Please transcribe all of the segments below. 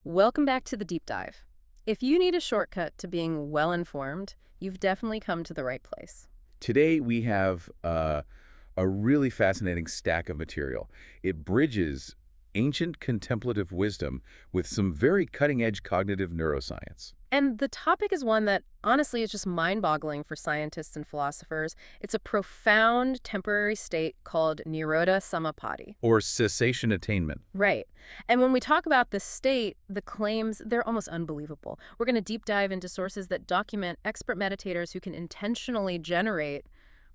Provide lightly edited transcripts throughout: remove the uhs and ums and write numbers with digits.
Welcome back to the deep dive. If you need a shortcut to being well informed, you've definitely come to the right place. Today we have a really fascinating stack of material. It bridges ancient contemplative wisdom with some very cutting-edge cognitive neuroscience. And the topic is one that honestly is just mind boggling for scientists and philosophers. It's a profound temporary state called Nirodha Samapatti. Or cessation attainment. Right. And when we talk about this state, the claims, they're almost unbelievable. We're going to deep dive into sources that document expert meditators who can intentionally generate,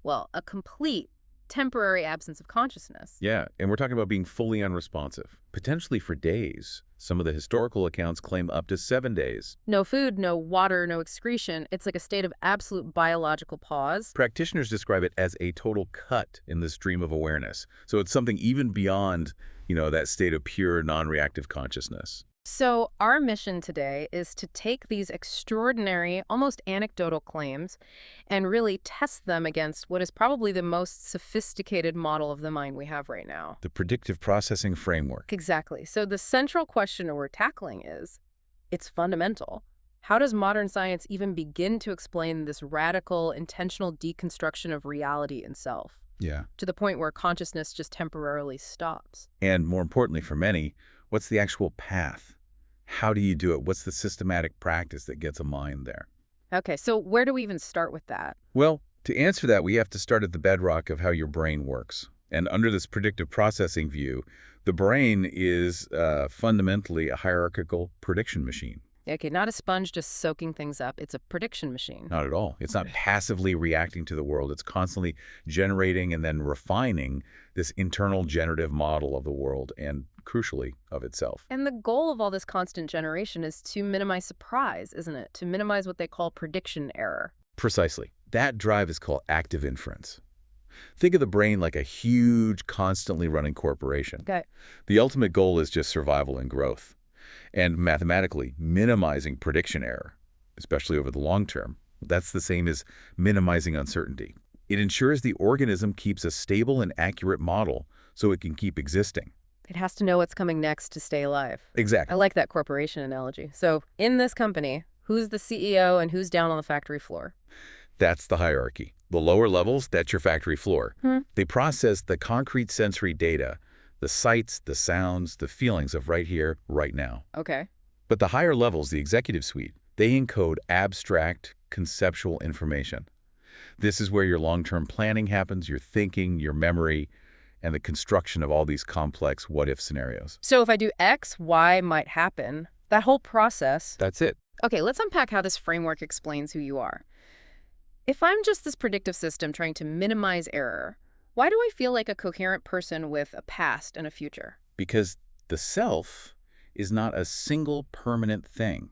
well, a complete temporary absence of consciousness. Yeah, and we're talking about being fully unresponsive, potentially for days. Some of the historical accounts claim up to 7 days. No food, no water, no excretion. It's like a state of absolute biological pause. Practitioners describe it as a total cut in the stream of awareness. So it's something even beyond, that state of pure non-reactive consciousness. So our mission today is to take these extraordinary, almost anecdotal claims and really test them against what is probably the most sophisticated model of the mind we have right now. The predictive processing framework. Exactly. So the central question we're tackling is, it's fundamental. How does modern science even begin to explain this radical, intentional deconstruction of reality and self, Yeah. to the point where consciousness just temporarily stops? And more importantly for many, what's the actual path? How do you do it? What's the systematic practice that gets a mind there? Okay, so where do we even start with that? Well, to answer that, we have to start at the bedrock of how your brain works. And under this predictive processing view, the brain is fundamentally a hierarchical prediction machine. Okay, not a sponge just soaking things up. It's a prediction machine. Not at all. It's not passively reacting to the world. It's constantly generating and then refining this internal generative model of the world and, crucially, of itself. And the goal of all this constant generation is to minimize surprise, isn't it? To minimize what they call prediction error. Precisely. That drive is called active inference. Think of the brain like a huge, constantly running corporation. Okay. The ultimate goal is just survival and growth. And mathematically, minimizing prediction error, especially over the long term, that's the same as minimizing uncertainty. It ensures the organism keeps a stable and accurate model so it can keep existing. It has to know what's coming next to stay alive. I Exactly. like that corporation analogy. So in this company, who's the CEO and who's down on the factory floor? That's the hierarchy. The lower levels, that's your factory floor. Hmm. They process the concrete sensory data, the sights, the sounds, the feelings of right here, right now. Okay. But the higher levels, the executive suite, they encode abstract, conceptual information. This is where your long-term planning happens, your thinking, your memory, and the construction of all these complex what-if scenarios. So if I do X, Y might happen. That whole process. That's it. Okay, let's unpack how this framework explains who you are. If I'm just this predictive system trying to minimize error, why do I feel like a coherent person with a past and a future? Because the self is not a single permanent thing.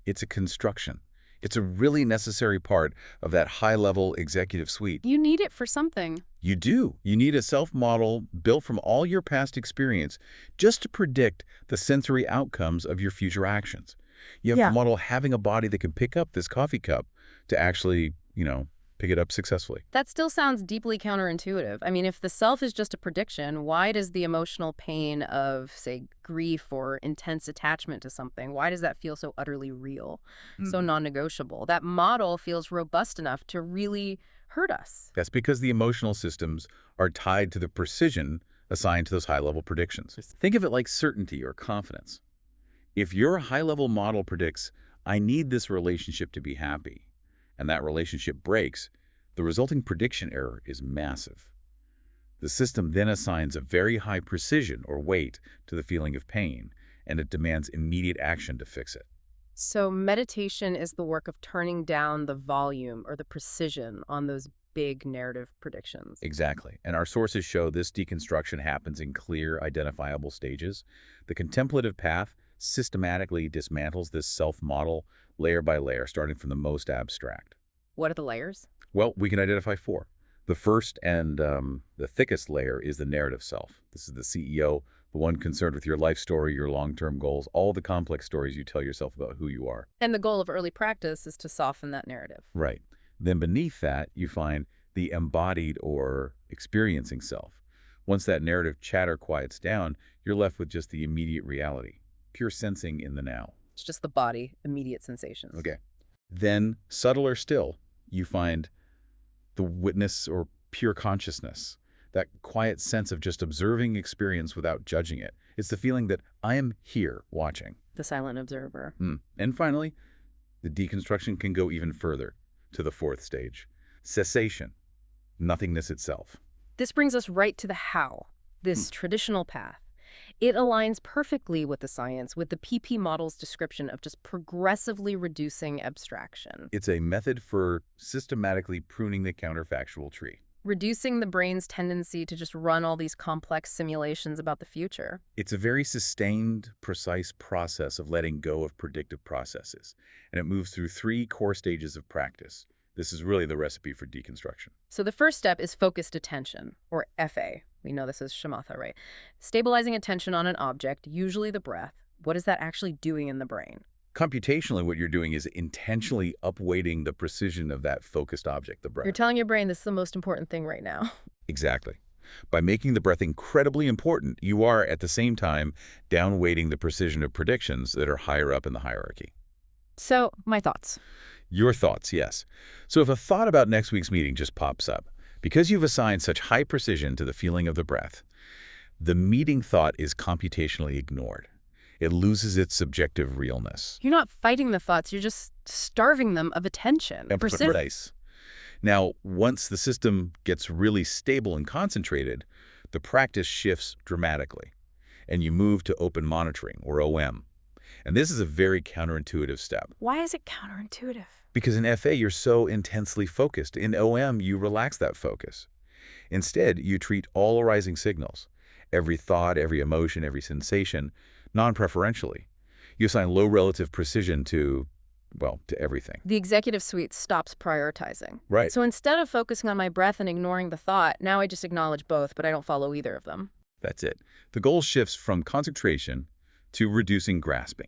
It's a construction. It's a really necessary part of that high-level executive suite. You need it for something. You do. You need a self-model built from all your past experience just to predict the sensory outcomes of your future actions. You have Yeah. to model having a body that can pick up this coffee cup to actually, pick it up successfully. That still sounds deeply counterintuitive. I mean, if the self is just a prediction, why does the emotional pain of, say, grief or intense attachment to something, why does that feel so utterly real, so non-negotiable? That model feels robust enough to really hurt us. That's because the emotional systems are tied to the precision assigned to those high-level predictions. Think of it like certainty or confidence. If your high-level model predicts, I need this relationship to be happy, and that relationship breaks, the resulting prediction error is massive. The system then assigns a very high precision or weight to the feeling of pain, and it demands immediate action to fix it. So meditation is the work of turning down the volume or the precision on those big narrative predictions. Exactly. And our sources show this deconstruction happens in clear, identifiable stages. The contemplative path systematically dismantles this self-model layer by layer, starting from the most abstract. What are the layers? Well, we can identify 4. The first and the thickest layer is the narrative self. This is the CEO, the one concerned with your life story, your long-term goals, all the complex stories you tell yourself about who you are. And the goal of early practice is to soften that narrative. Right. Then beneath that, you find the embodied or experiencing self. Once that narrative chatter quiets down, you're left with just the immediate reality. pure sensing in the now. It's just the body, immediate sensations. Okay. Then, subtler still, you find the witness or pure consciousness, that quiet sense of just observing experience without judging it. It's the feeling that I am here watching. The silent observer. And finally, the deconstruction can go even further to the fourth stage, cessation, nothingness itself. This brings us right to the how, this traditional path. It aligns perfectly with the science, with the PP model's description of just progressively reducing abstraction. It's a method for systematically pruning the counterfactual tree. Reducing the brain's tendency to just run all these complex simulations about the future. It's a very sustained, precise process of letting go of predictive processes, and it moves through 3 core stages of practice. This is really the recipe for deconstruction. So the first step is focused attention, or FA. We know this as shamatha, right? Stabilizing attention on an object, usually the breath. What is that actually doing in the brain? Computationally, what you're doing is intentionally upweighting the precision of that focused object, the breath. You're telling your brain this is the most important thing right now. Exactly. By making the breath incredibly important, you are, at the same time, downweighting the precision of predictions that are higher up in the hierarchy. So, my thoughts. Your thoughts, yes. So if a thought about next week's meeting just pops up, because you've assigned such high precision to the feeling of the breath, the meeting thought is computationally ignored. It loses its subjective realness. You're not fighting the thoughts, you're just starving them of attention. Precise. Now, once the system gets really stable and concentrated, the practice shifts dramatically, and you move to open monitoring, or OM. And this is a very counterintuitive step. Why is it counterintuitive? Because in FA, you're so intensely focused. In OM, you relax that focus. Instead, you treat all arising signals, every thought, every emotion, every sensation, non-preferentially. You assign low relative precision to everything. The executive suite stops prioritizing. Right. So instead of focusing on my breath and ignoring the thought, now I just acknowledge both, but I don't follow either of them. That's it. The goal shifts from concentration to reducing grasping.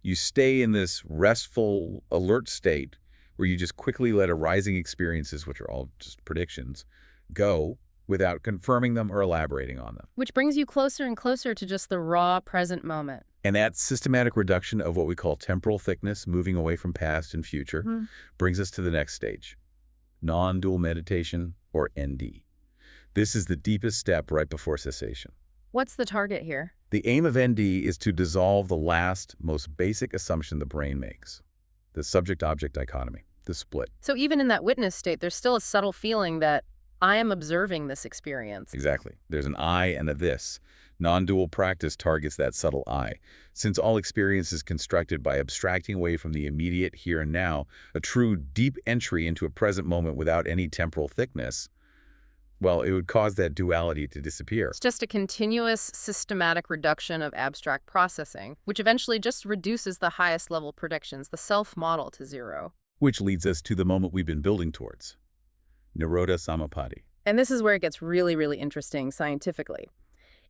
You stay in this restful, alert state where you just quickly let arising experiences, which are all just predictions, go without confirming them or elaborating on them. Which brings you closer and closer to just the raw present moment. And that systematic reduction of what we call temporal thickness, moving away from past and future, brings us to the next stage, non-dual meditation, or ND. This is the deepest step right before cessation. What's the target here? The aim of ND is to dissolve the last, most basic assumption the brain makes, the subject-object dichotomy, the split. So even in that witness state, there's still a subtle feeling that I am observing this experience. Exactly. There's an I and a this. Non-dual practice targets that subtle I. Since all experience is constructed by abstracting away from the immediate here and now, a true deep entry into a present moment without any temporal thickness, well, it would cause that duality to disappear. It's just a continuous, systematic reduction of abstract processing, which eventually just reduces the highest level predictions, the self-model, to zero. Which leads us to the moment we've been building towards, Nirodha Samapatti. And this is where it gets really, really interesting scientifically.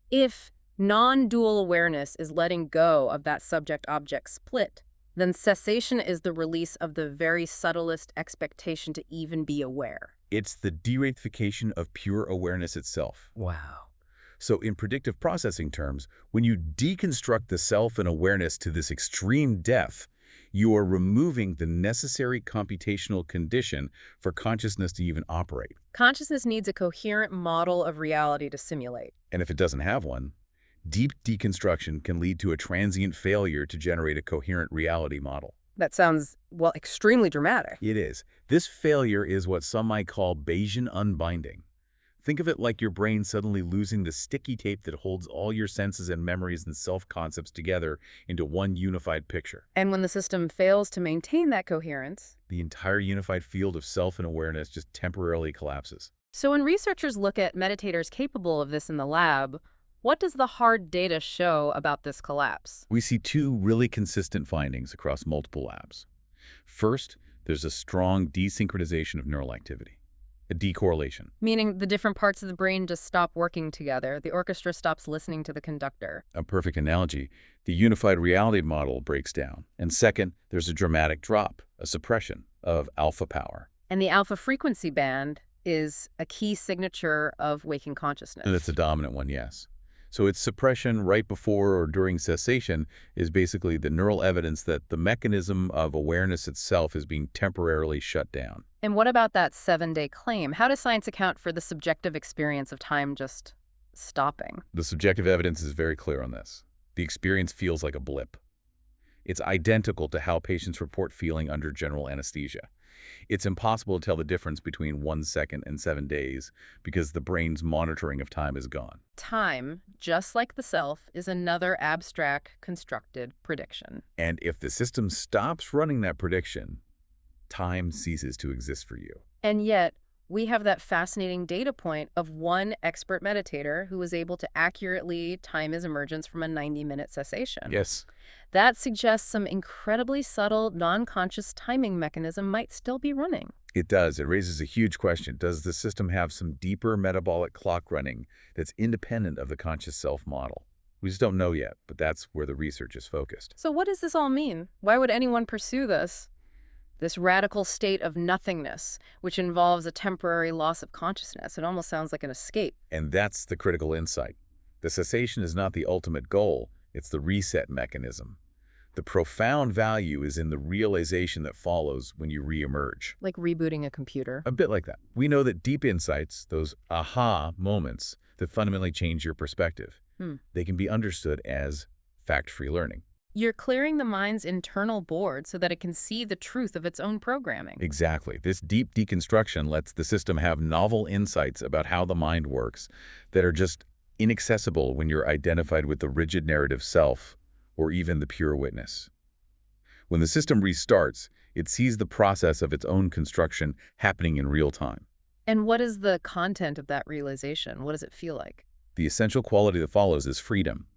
If non-dual awareness is letting go of that subject-object split, then cessation is the release of the very subtlest expectation to even be aware. It's the de-reification of pure awareness itself. Wow. So in predictive processing terms, when you deconstruct the self and awareness to this extreme depth, you are removing the necessary computational condition for consciousness to even operate. Consciousness needs a coherent model of reality to simulate. And if it doesn't have one, deep deconstruction can lead to a transient failure to generate a coherent reality model. That sounds, well, extremely dramatic. It is. This failure is what some might call Bayesian unbinding. Think of it like your brain suddenly losing the sticky tape that holds all your senses and memories and self-concepts together into one unified picture. And when the system fails to maintain that coherence, the entire unified field of self and awareness just temporarily collapses. So when researchers look at meditators capable of this in the lab, what does the hard data show about this collapse? We see 2 really consistent findings across multiple labs. First, there's a strong desynchronization of neural activity, a decorrelation. Meaning the different parts of the brain just stop working together. The orchestra stops listening to the conductor. A perfect analogy. The unified reality model breaks down. And second, there's a dramatic drop, a suppression of alpha power. And the alpha frequency band is a key signature of waking consciousness. And it's a dominant one, yes. So its suppression right before or during cessation is basically the neural evidence that the mechanism of awareness itself is being temporarily shut down. And what about that 7-day claim? How does science account for the subjective experience of time just stopping? The subjective evidence is very clear on this. The experience feels like a blip. It's identical to how patients report feeling under general anesthesia. It's impossible to tell the difference between 1 second and 7 days because the brain's monitoring of time is gone. Time, just like the self, is another abstract, constructed prediction. And if the system stops running that prediction, time ceases to exist for you. And yet, we have that fascinating data point of one expert meditator who was able to accurately time his emergence from a 90-minute cessation. Yes. That suggests some incredibly subtle, non-conscious timing mechanism might still be running. It does. It raises a huge question. Does the system have some deeper metabolic clock running that's independent of the conscious self model? We just don't know yet, but that's where the research is focused. So what does this all mean? Why would anyone pursue this? This radical state of nothingness, which involves a temporary loss of consciousness. It almost sounds like an escape. And that's the critical insight. The cessation is not the ultimate goal. It's the reset mechanism. The profound value is in the realization that follows when you reemerge. Like rebooting a computer. A bit like that. We know that deep insights, those aha moments that fundamentally change your perspective, they can be understood as fact-free learning. You're clearing the mind's internal board so that it can see the truth of its own programming. Exactly. This deep deconstruction lets the system have novel insights about how the mind works that are just inaccessible when you're identified with the rigid narrative self or even the pure witness. When the system restarts, it sees the process of its own construction happening in real time. And what is the content of that realization? What does it feel like? The essential quality that follows is freedom.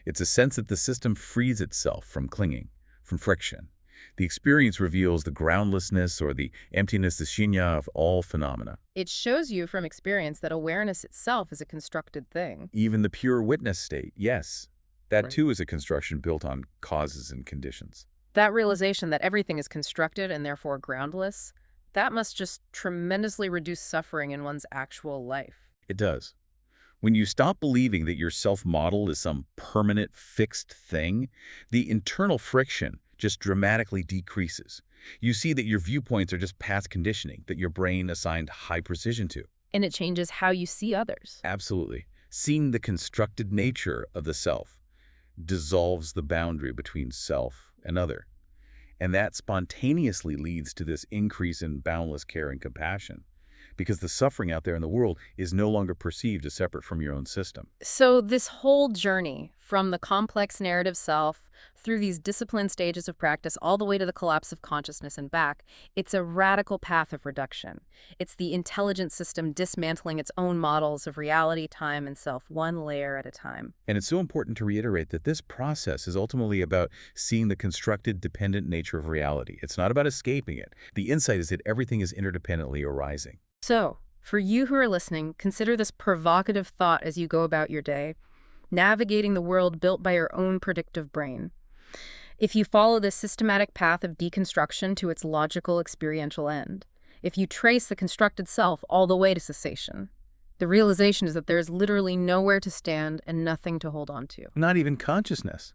It's a sense that the system frees itself from clinging, from friction. The experience reveals the groundlessness or the emptiness, the shunya of all phenomena. It shows you from experience that awareness itself is a constructed thing. Even the pure witness state, yes. That Right. too is a construction built on causes and conditions. That realization that everything is constructed and therefore groundless, that must just tremendously reduce suffering in one's actual life. It does. When you stop believing that your self-model is some permanent, fixed thing, the internal friction just dramatically decreases. You see that your viewpoints are just past conditioning that your brain assigned high precision to. And it changes how you see others. Absolutely. Seeing the constructed nature of the self dissolves the boundary between self and other. And that spontaneously leads to this increase in boundless care and compassion, because the suffering out there in the world is no longer perceived as separate from your own system. So this whole journey from the complex narrative self through these disciplined stages of practice all the way to the collapse of consciousness and back, it's a radical path of reduction. It's the intelligent system dismantling its own models of reality, time, and self one layer at a time. And it's so important to reiterate that this process is ultimately about seeing the constructed, dependent nature of reality. It's not about escaping it. The insight is that everything is interdependently arising. So, for you who are listening, consider this provocative thought as you go about your day, navigating the world built by your own predictive brain. If you follow this systematic path of deconstruction to its logical experiential end, if you trace the constructed self all the way to cessation, the realization is that there is literally nowhere to stand and nothing to hold on to. Not even consciousness.